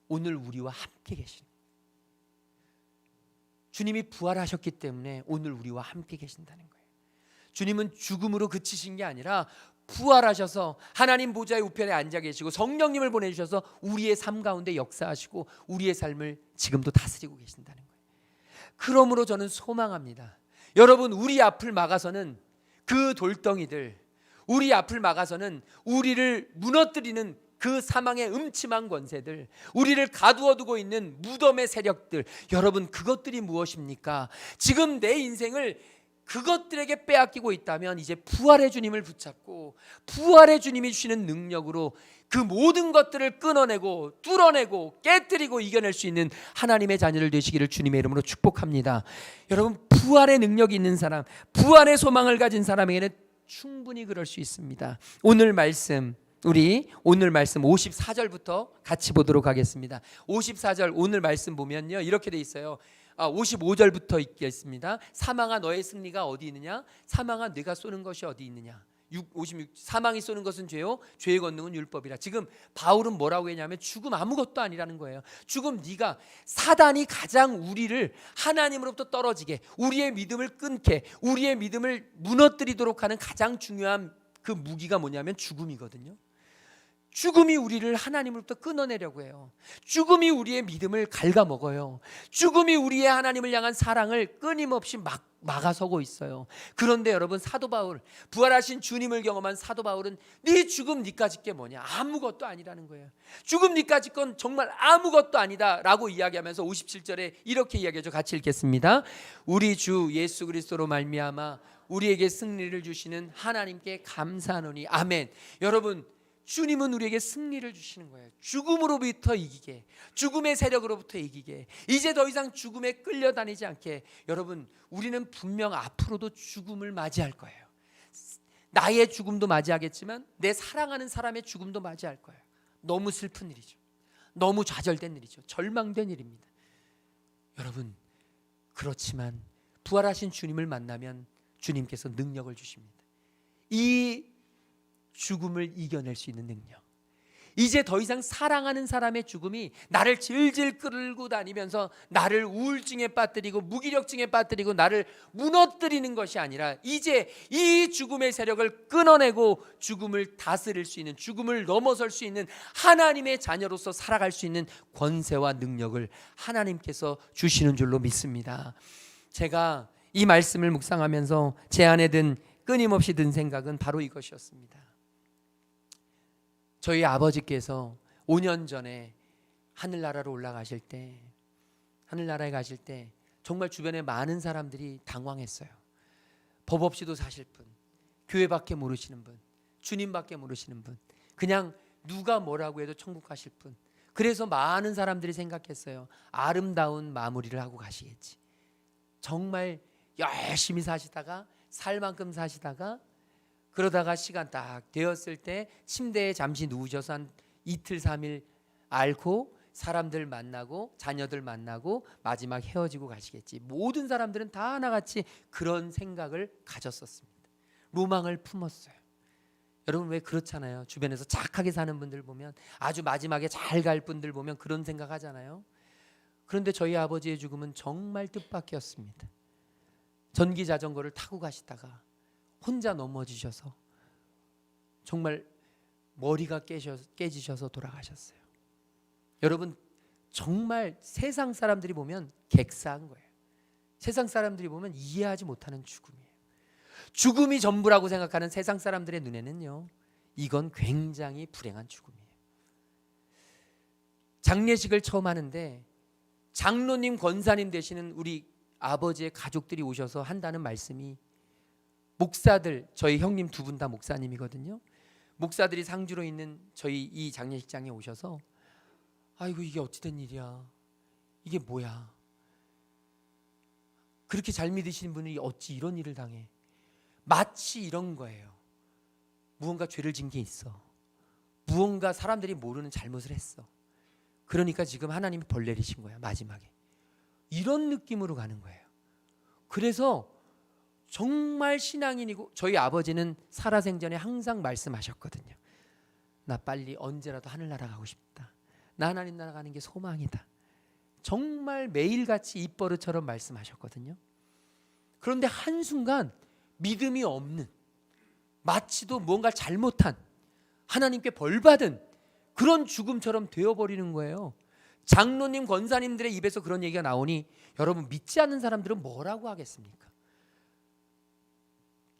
Speaker 1: 오늘 우리와 함께 계신, 주님이 부활하셨기 때문에 오늘 우리와 함께 계신다는 거예요. 주님은 죽음으로 그치신 게 아니라 부활하셔서 하나님 보좌의 우편에 앉아 계시고 성령님을 보내주셔서 우리의 삶 가운데 역사하시고 우리의 삶을 지금도 다스리고 계신다는 거예요. 그러므로 저는 소망합니다. 여러분, 우리 앞을 막아서는 그 돌덩이들, 우리 앞을 막아서는 우리를 무너뜨리는 그 사망의 음침한 권세들, 우리를 가두어 두고 있는 무덤의 세력들, 여러분, 그것들이 무엇입니까? 지금 내 인생을 그것들에게 빼앗기고 있다면 이제 부활의 주님을 붙잡고 부활의 주님이 주시는 능력으로 그 모든 것들을 끊어내고 뚫어내고 깨뜨리고 이겨낼 수 있는 하나님의 자녀를 되시기를 주님의 이름으로 축복합니다. 여러분, 부활의 능력이 있는 사람, 부활의 소망을 가진 사람에게는 충분히 그럴 수 있습니다. 오늘 말씀, 우리 오늘 말씀 54절부터 같이 보도록 하겠습니다. 54절 오늘 말씀 보면요, 이렇게 돼 있어요. 55절부터 읽겠습니다. 사망아, 너의 승리가 어디 있느냐? 사망아, 네가 쏘는 것이 어디 있느냐? 56, 사망이 쏘는 것은 죄요, 죄의 권능은 율법이라. 지금 바울은 뭐라고 했냐면, 죽음 아무것도 아니라는 거예요. 죽음, 네가, 사단이 가장 우리를 하나님으로부터 떨어지게, 우리의 믿음을 끊게, 우리의 믿음을 무너뜨리도록 하는 가장 중요한 그 무기가 뭐냐면 죽음이거든요. 죽음이 우리를 하나님으로부터 끊어내려고 해요. 죽음이 우리의 믿음을 갉아먹어요. 죽음이 우리의 하나님을 향한 사랑을 끊임없이 막아서고 있어요. 그런데 여러분, 사도 바울, 부활하신 주님을 경험한 사도 바울은 네 죽음 니까짓 게 뭐냐? 아무것도 아니라는 거예요. 죽음 니까짓 건 정말 아무것도 아니다 라고 이야기하면서 57절에 이렇게 이야기하죠. 같이 읽겠습니다. 우리 주 예수 그리스도로 말미암아 우리에게 승리를 주시는 하나님께 감사하노니 아멘. 여러분, 주님은 우리에게 승리를 주시는 거예요. 죽음으로부터 이기게, 죽음의 세력으로부터 이기게, 이제 더 이상 죽음에 끌려다니지 않게. 여러분, 우리는 분명 앞으로도 죽음을 맞이할 거예요. 나의 죽음도 맞이하겠지만 내 사랑하는 사람의 죽음도 맞이할 거예요. 너무 슬픈 일이죠. 너무 좌절된 일이죠. 절망된 일입니다. 여러분, 그렇지만 부활하신 주님을 만나면 주님께서 능력을 주십니다. 이 죽음을 이겨낼 수 있는 능력, 이제 더 이상 사랑하는 사람의 죽음이 나를 질질 끌고 다니면서 나를 우울증에 빠뜨리고 무기력증에 빠뜨리고 나를 무너뜨리는 것이 아니라, 이제 이 죽음의 세력을 끊어내고 죽음을 다스릴 수 있는, 죽음을 넘어설 수 있는 하나님의 자녀로서 살아갈 수 있는 권세와 능력을 하나님께서 주시는 줄로 믿습니다. 제가 이 말씀을 묵상하면서 제 안에 끊임없이 든 생각은 바로 이것이었습니다. 저희 아버지께서 5년 전에 하늘나라로 올라가실 때, 하늘나라에 가실 때 정말 주변에 많은 사람들이 당황했어요. 법 없이도 사실 분, 교회밖에 모르시는 분, 주님밖에 모르시는 분, 그냥 누가 뭐라고 해도 천국 가실 분. 그래서 많은 사람들이 생각했어요. 아름다운 마무리를 하고 가시겠지. 정말 열심히 사시다가, 살 만큼 사시다가 그러다가 시간 딱 되었을 때 침대에 잠시 누우셔서 한 이틀 3일 앓고 사람들 만나고 자녀들 만나고 마지막 헤어지고 가시겠지. 모든 사람들은 다 하나같이 그런 생각을 가졌었습니다. 로망을 품었어요. 여러분 왜 그렇잖아요. 주변에서 착하게 사는 분들 보면, 아주 마지막에 잘 갈 분들 보면 그런 생각 하잖아요. 그런데 저희 아버지의 죽음은 정말 뜻밖이었습니다. 전기 자전거를 타고 가시다가 혼자 넘어지셔서 정말 머리가 깨지셔서 돌아가셨어요. 여러분 정말 세상 사람들이 보면 객사한 거예요. 세상 사람들이 보면 이해하지 못하는 죽음이에요. 죽음이 전부라고 생각하는 세상 사람들의 눈에는요, 이건 굉장히 불행한 죽음이에요. 장례식을 처음 하는데 장로님, 권사님 되시는 우리 아버지의 가족들이 오셔서 한다는 말씀이, 목사들, 저희 형님 두 분 다 목사님이거든요. 목사들이 상주로 있는 저희 이 장례식장에 오셔서 아이고 이게 어찌된 일이야, 이게 뭐야, 그렇게 잘 믿으시는 분이 어찌 이런 일을 당해. 마치 이런 거예요. 무언가 죄를 진 게 있어. 무언가 사람들이 모르는 잘못을 했어. 그러니까 지금 하나님이 벌 내리신 거야 마지막에. 이런 느낌으로 가는 거예요. 그래서 정말 신앙인이고, 저희 아버지는 살아생전에 항상 말씀하셨거든요. 나 빨리 언제라도 하늘나라 가고 싶다. 나 하나님 나라 가는 게 소망이다. 정말 매일같이 입버릇처럼 말씀하셨거든요. 그런데 한순간 믿음이 없는, 마치도 뭔가 잘못한, 하나님께 벌받은 그런 죽음처럼 되어버리는 거예요. 장로님, 권사님들의 입에서 그런 얘기가 나오니 여러분 믿지 않는 사람들은 뭐라고 하겠습니까?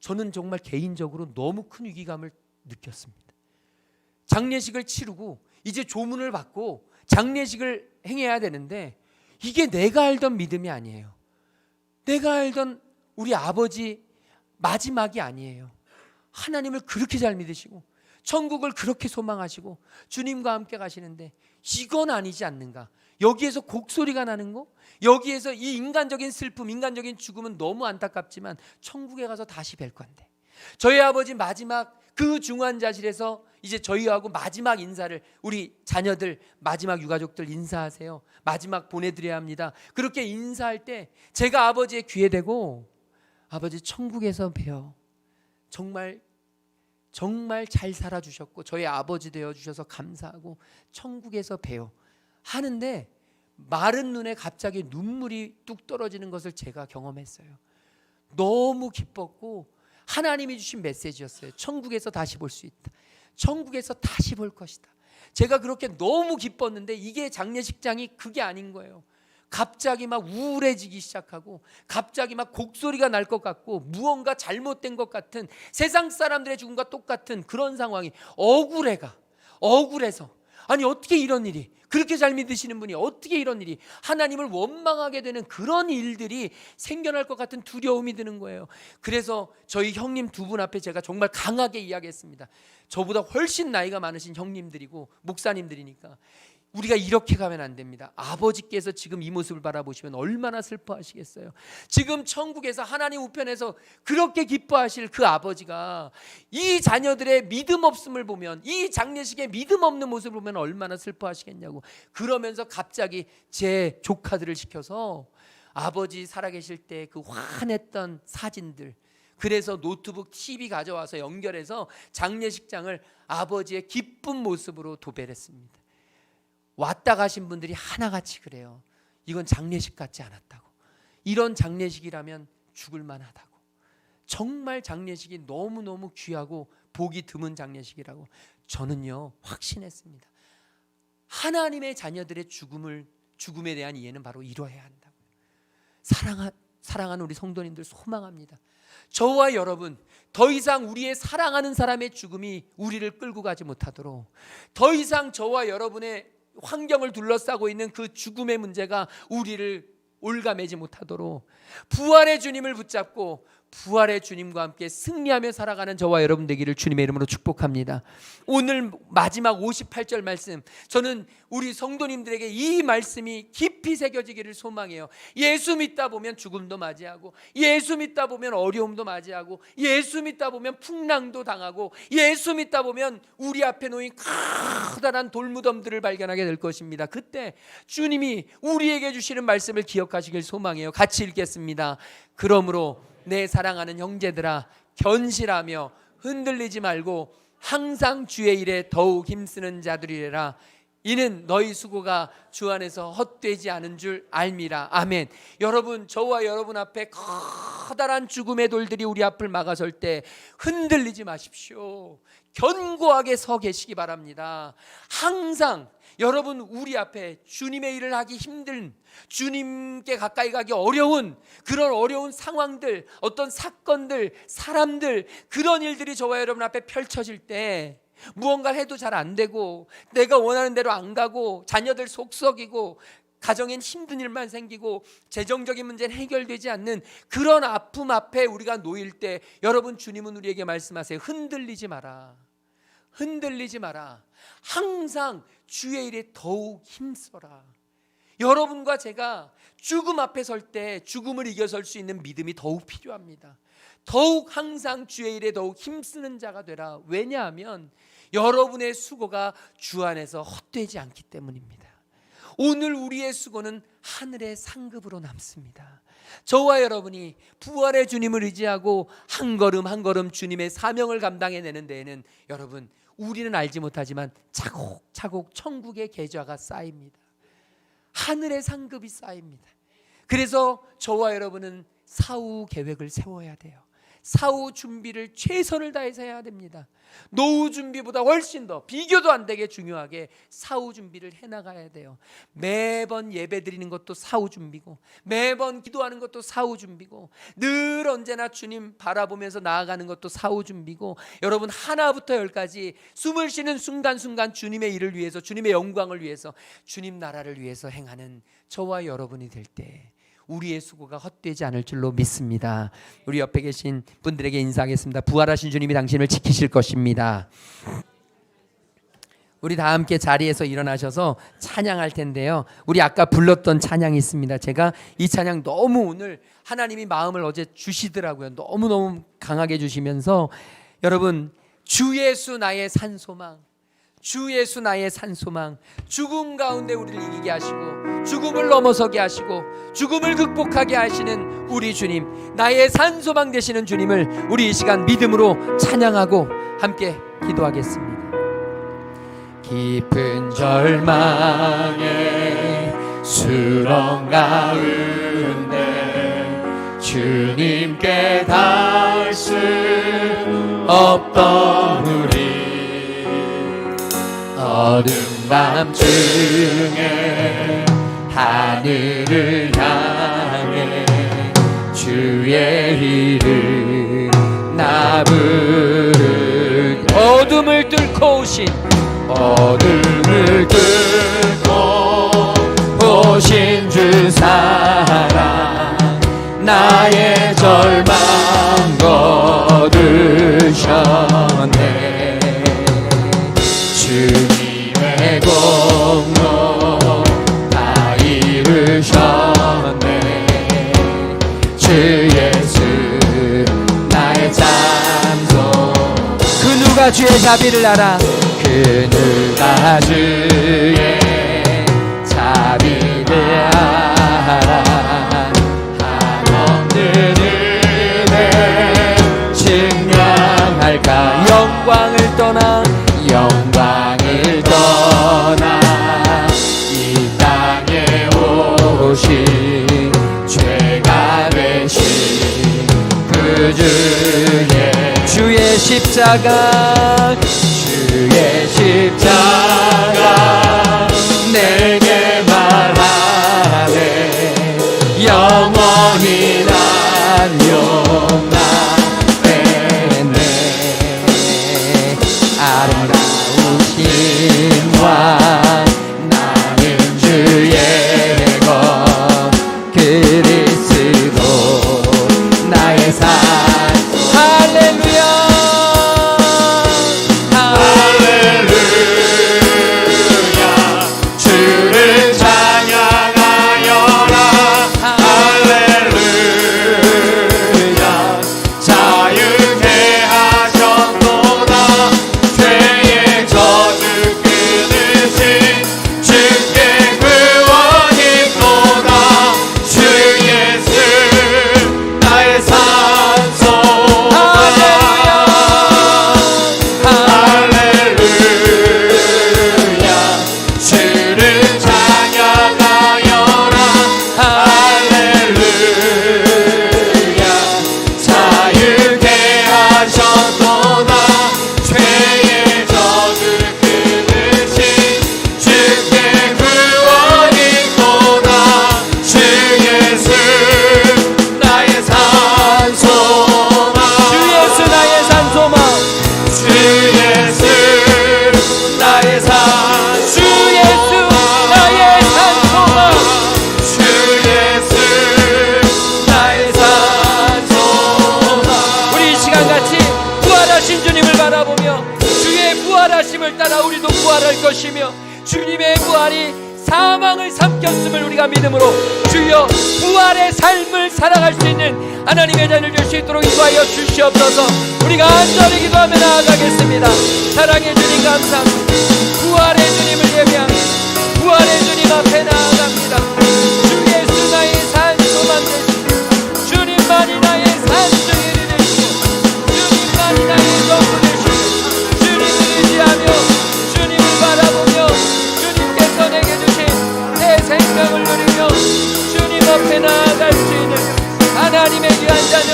Speaker 1: 저는 정말 개인적으로 너무 큰 위기감을 느꼈습니다. 장례식을 치르고 이제 조문을 받고 장례식을 행해야 되는데 이게 내가 알던 믿음이 아니에요. 내가 알던 우리 아버지 마지막이 아니에요. 하나님을 그렇게 잘 믿으시고 천국을 그렇게 소망하시고 주님과 함께 가시는데 이건 아니지 않는가. 여기에서 곡소리가 나는 거, 여기에서 이 인간적인 슬픔, 인간적인 죽음은 너무 안타깝지만 천국에 가서 다시 뵐 건데, 저희 아버지 마지막 그 중환자실에서 이제 저희하고 마지막 인사를, 우리 자녀들 마지막 유가족들 인사하세요, 마지막 보내드려야 합니다. 그렇게 인사할 때 제가 아버지의 귀에 대고 아버지 천국에서 봬요. 정말 잘 살아주셨고 저희 아버지 되어주셔서 감사하고 천국에서 봬요 하는데, 마른 눈에 갑자기 눈물이 뚝 떨어지는 것을 제가 경험했어요. 너무 기뻤고 하나님이 주신 메시지였어요. 천국에서 다시 볼 수 있다. 천국에서 다시 볼 것이다. 제가 그렇게 너무 기뻤는데 이게 장례식장이 그게 아닌 거예요. 갑자기 막 우울해지기 시작하고 갑자기 막 곡소리가 날 것 같고 무언가 잘못된 것 같은, 세상 사람들의 죽음과 똑같은 그런 상황이 억울해서, 아니 어떻게 이런 일이, 그렇게 잘 믿으시는 분이 어떻게 이런 일이, 하나님을 원망하게 되는 그런 일들이 생겨날 것 같은 두려움이 드는 거예요. 그래서 저희 형님 두 분 앞에 제가 정말 강하게 이야기했습니다. 저보다 훨씬 나이가 많으신 형님들이고 목사님들이니까 우리가 이렇게 가면 안 됩니다. 아버지께서 지금 이 모습을 바라보시면 얼마나 슬퍼하시겠어요. 지금 천국에서 하나님 우편에서 그렇게 기뻐하실 그 아버지가 이 자녀들의 믿음 없음을 보면, 이 장례식의 믿음 없는 모습을 보면 얼마나 슬퍼하시겠냐고. 그러면서 갑자기 제 조카들을 시켜서 아버지 살아계실 때 그 환했던 사진들, 그래서 노트북 TV 가져와서 연결해서 장례식장을 아버지의 기쁜 모습으로 도배를 했습니다. 왔다 가신 분들이 하나같이 그래요. 이건 장례식 같지 않았다고. 이런 장례식이라면 죽을 만하다고. 정말 장례식이 너무너무 귀하고 복이 드문 장례식이라고 저는요 확신했습니다. 하나님의 자녀들의 죽음에 대한 이해는 바로 이뤄야 한다고요. 사랑하는 우리 성도님들 소망합니다. 저와 여러분 더 이상 우리의 사랑하는 사람의 죽음이 우리를 끌고 가지 못하도록, 더 이상 저와 여러분의 환경을 둘러싸고 있는 그 죽음의 문제가 우리를 올가매지 못하도록 부활의 주님을 붙잡고 부활의 주님과 함께 승리하며 살아가는 저와 여러분 되기를 주님의 이름으로 축복합니다. 오늘 마지막 58절 말씀, 저는 우리 성도님들에게 이 말씀이 깊이 새겨지기를 소망해요. 예수 믿다 보면 죽음도 맞이하고, 예수 믿다 보면 어려움도 맞이하고, 예수 믿다 보면 풍랑도 당하고, 예수 믿다 보면 우리 앞에 놓인 커다란 돌무덤들을 발견하게 될 것입니다. 그때 주님이 우리에게 주시는 말씀을 기억하시길 소망해요. 같이 읽겠습니다. 그러므로 내 사랑하는 형제들아, 견실하며 흔들리지 말고 항상 주의 일에 더욱 힘쓰는 자들이라. 이는 너희 수고가 주 안에서 헛되지 않은 줄 알미라. 아멘. 여러분, 저와 여러분 앞에 커다란 죽음의 돌들이 우리 앞을 막아설 때 흔들리지 마십시오. 견고하게 서 계시기 바랍니다. 항상 여러분, 우리 앞에 주님의 일을 하기 힘든, 주님께 가까이 가기 어려운 그런 어려운 상황들, 어떤 사건들, 사람들, 그런 일들이 저와 여러분 앞에 펼쳐질 때 무언가를 해도 잘 안 되고, 내가 원하는 대로 안 가고, 자녀들 속 썩이고, 가정엔 힘든 일만 생기고, 재정적인 문제는 해결되지 않는 그런 아픔 앞에 우리가 놓일 때, 여러분, 주님은 우리에게 말씀하세요. 흔들리지 마라. 흔들리지 마라. 항상 주의 일에 더욱 힘써라. 여러분과 제가 죽음 앞에 설 때 죽음을 이겨설 수 있는 믿음이 더욱 필요합니다. 더욱 항상 주의 일에 더욱 힘쓰는 자가 되라. 왜냐하면 여러분의 수고가 주 안에서 헛되지 않기 때문입니다. 오늘 우리의 수고는 하늘의 상급으로 남습니다. 저와 여러분이 부활의 주님을 의지하고 한 걸음 한 걸음 주님의 사명을 감당해내는 데에는, 여러분, 우리는 알지 못하지만 차곡차곡 천국의 계좌가 쌓입니다. 하늘의 상급이 쌓입니다. 그래서 저와 여러분은 사후 계획을 세워야 돼요. 사후 준비를 최선을 다해서 해야 됩니다. 노후 준비보다 훨씬 더 비교도 안 되게 중요하게 사후 준비를 해나가야 돼요. 매번 예배 드리는 것도 사후 준비고, 매번 기도하는 것도 사후 준비고, 늘 언제나 주님 바라보면서 나아가는 것도 사후 준비고, 여러분, 하나부터 열까지 숨을 쉬는 순간순간 주님의 일을 위해서, 주님의 영광을 위해서, 주님 나라를 위해서 행하는 저와 여러분이 될 때 우리의 수고가 헛되지 않을 줄로 믿습니다. 우리 옆에 계신 분들에게 인사하겠습니다. 부활하신 주님이 당신을 지키실 것입니다. 우리 다 함께 자리에서 일어나셔서 찬양할 텐데요. 우리 아까 불렀던 찬양이 있습니다. 제가 이 찬양 너무 오늘 하나님이 마음을 어제 주시더라고요. 너무너무 강하게 주시면서, 여러분, 주 예수 나의 산소망, 주 예수 나의 산소망, 죽음 가운데 우리를 이기게 하시고 죽음을 넘어서게 하시고 죽음을 극복하게 하시는 우리 주님, 나의 산소망 되시는 주님을 우리 이 시간 믿음으로 찬양하고 함께 기도하겠습니다. 깊은 절망에 수렁 가운데 주님께 닿을 수 없던 우리, 어둠 밤중에 하늘을 향해 주의 이름 나 부르. 어둠을 뚫고 오신, 어둠을 뚫고 오신 주 사랑, 나의 절망 거두셨네. 주님의 공로 다 이루셨네. 주 예수 나의 찬송. 그 누가 주의 자비를 알아? 그 누가 주의 자비를 알아? 한없는 은혜 증명할까? 영광을 떠나 이 땅에 오신 죄가 되신 그 주의 십자가, 주의 십자가 내게 말하네. 영원히 난 용납했네. 아름다우신 왕, 나는 주의 것 그리스도 나의 삶 주님을 따라 우리도 부활할 것이며 주님의 부활이 사망을 삼켰음을 우리가 믿음으로 주여 부활의 삶을 살아갈 수 있는 하나님의 자녀를 될 수 있도록 인도하여 주시옵소서. 우리가 간절히 기도하며 나아가겠습니다. 사랑의 주님 감사합니다. 부활의 주님을 예배하며 부활의 주님 앞에 나아갑니다. 주 예수 나의 산 소망 되시고 주님만이 나의 산증인이 되시고 주님만이 나의 전부 되시고 주님을 의지하며 주님을 바라보며 주님께서 내게 주신 새 생명을 누리며 주님 앞에 나아갈 수 있는 하나님의 귀한 자녀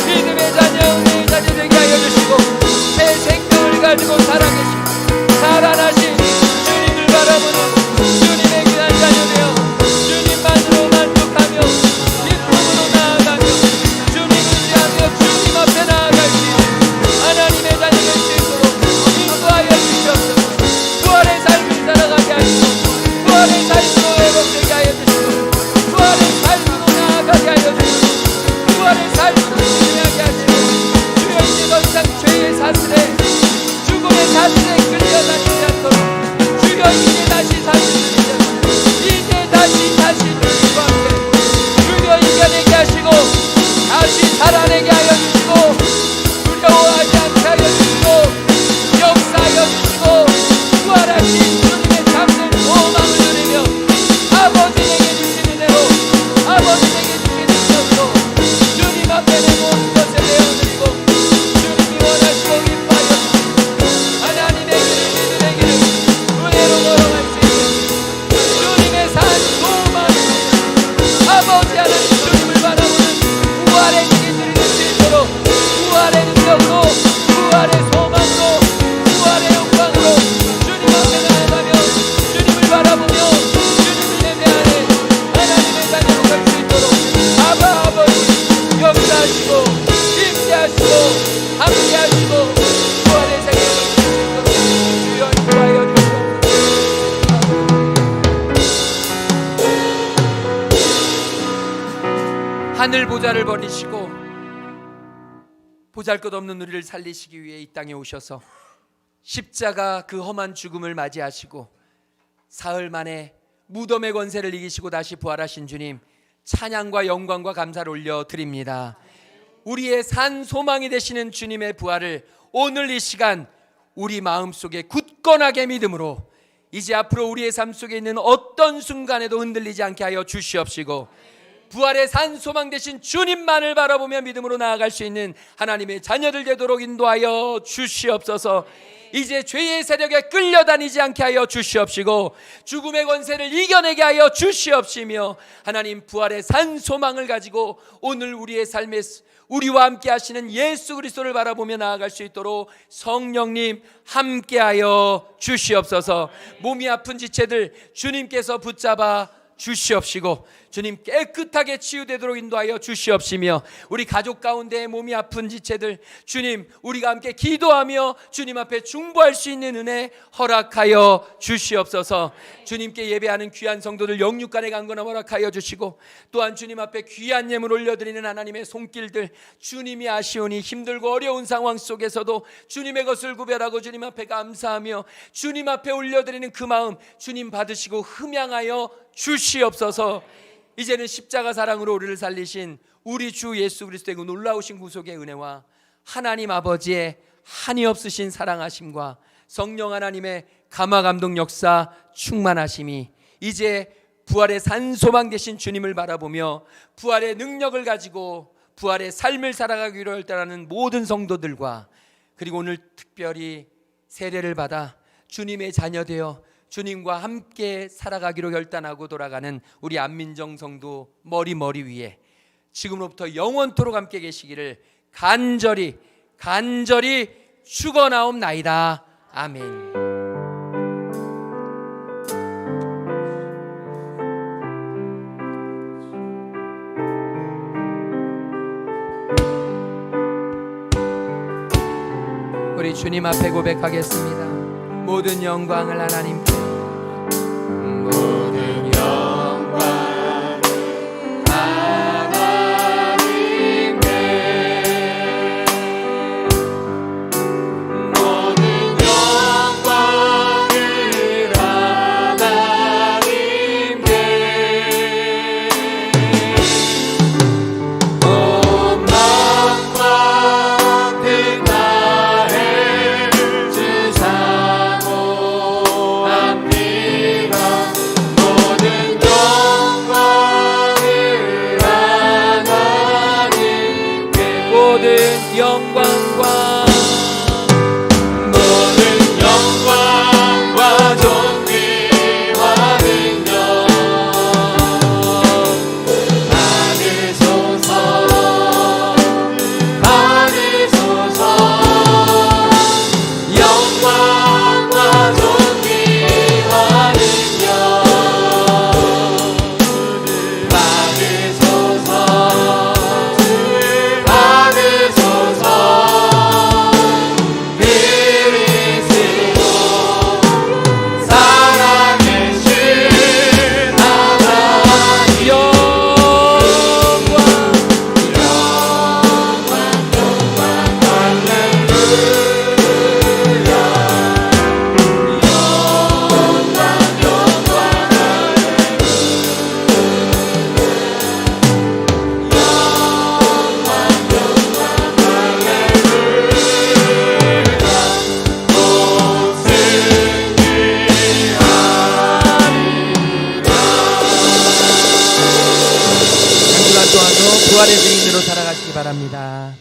Speaker 1: 믿음의 자녀 은혜의 자녀 되게 하여 주시고 새 생명을 가지고 살아계시고 살아나신 주님을 바라보는 주님의 귀한 자녀 되어 주님만으로 만족하며 기쁨으로 나아가며 주님을 의지하며 주님 앞에 나아갈 수 있는 하나님의 자녀 될 수 있도록 인도하여 주시옵소서. 부활의 삶을 살아가게 하시고 부활의 삶으로 회복되게 하여 주시고 부활의 삶으로 나아가게 하여 주시고 부활의 삶으로 승리하게 하시고 주여 이제 더 이상 죄의 사슬에 죽음의 사슬에 끌려다니지 않도록 주여 이제 다시 다스리셔서 이제 다시 주님과 함께 주여 이겨내게 하시고 다시 살아내게 하여 주시고 두려워하지 않게 하여 주시고 역사하여 주시고 부활하신 주님의 참된 소망을 누리며 아버지에게 주시는 대로 아버지에게 주시는 것으로 주님 앞에 내 모든 것을 내어드리고 주님이 원하시고 기뻐하여 주시고 하나님의 길을 믿음의 길을 은혜로 걸어갈 수 있는 주님의 산 소망을 아버지 하나님 주님을 바라보는 부활의 길들이 될 수 있도록 부활의 능력으로 부활의 소망으로 부활의 영광으로 주님 앞에 나아가며 주님을 바라보며 주님을 예배하는 하나님의 자녀로 갈 수 있도록 아버지 역사하시고 임재하시고 함께하시고 부활의 생애를 주여 인도하여 주시옵소서. 하늘 보좌를 버리시고 보잘것없는 우리를 살리시기 위해 이 땅에 오셔서 십자가 그 험한 죽음을 맞이하시고 사흘 만에 무덤의 권세를 이기시고 다시 부활하신 주님 찬양과 영광과 감사를 올려드립니다. 우리의 산 소망이 되시는 주님의 부활을 오늘 이 시간 우리 마음속에 굳건하게 믿음으로 이제 앞으로 우리의 삶 속에 있는 어떤 순간에도 흔들리지 않게 하여 주시옵시고 부활의 산 소망 되신 주님만을 바라보며 믿음으로 나아갈 수 있는 하나님의 자녀들 되도록 인도하여 주시옵소서. 이제 죄의 세력에 끌려다니지 않게 하여 주시옵시고 죽음의 권세를 이겨내게 하여 주시옵시며 하나님 부활의 산 소망을 가지고 오늘 우리의 삶에 우리와 함께 하시는 예수 그리스도를 바라보며 나아갈 수 있도록 성령님 함께하여 주시옵소서. 몸이 아픈 지체들 주님께서 붙잡아 주시옵시고 주님 깨끗하게 치유되도록 인도하여 주시옵시며 우리 가족 가운데 몸이 아픈 지체들 주님 우리가 함께 기도하며 주님 앞에 중보할 수 있는 은혜 허락하여 주시옵소서. 주님께 예배하는 귀한 성도들 영육간의 강건함 허락하여 주시고 또한 주님 앞에 귀한 예물 올려드리는 하나님의 손길들 주님이 아시오니 힘들고 어려운 상황 속에서도 주님의 것을 구별하고 주님 앞에 감사하며 주님 앞에 올려드리는 그 마음 주님 받으시고 흠양하여 주시옵소서. 이제는 십자가 사랑으로 우리를 살리신 우리 주 예수 그리스도의 그 놀라우신 구속의 은혜와 하나님 아버지의 한이 없으신 사랑하심과 성령 하나님의 감화감동 역사 충만하심이 이제 부활의 산소망 되신 주님을 바라보며 부활의 능력을 가지고 부활의 삶을 살아가기로 결단하는 모든 성도들과 그리고 오늘 특별히 세례를 받아 주님의 자녀 되어 주님과 함께 살아가기로 결단하고 돌아가는 우리 안민정 성도 머리 위에 지금으로부터 영원토록 함께 계시기를 간절히 축원하옵나이다. 아멘. 우리 주님 앞에 고백하겠습니다. 모든 영광을 하나님께 모든 영광을 하나님께 모든 영광 동안도 부활의 증인으로 살아가시기 바랍니다.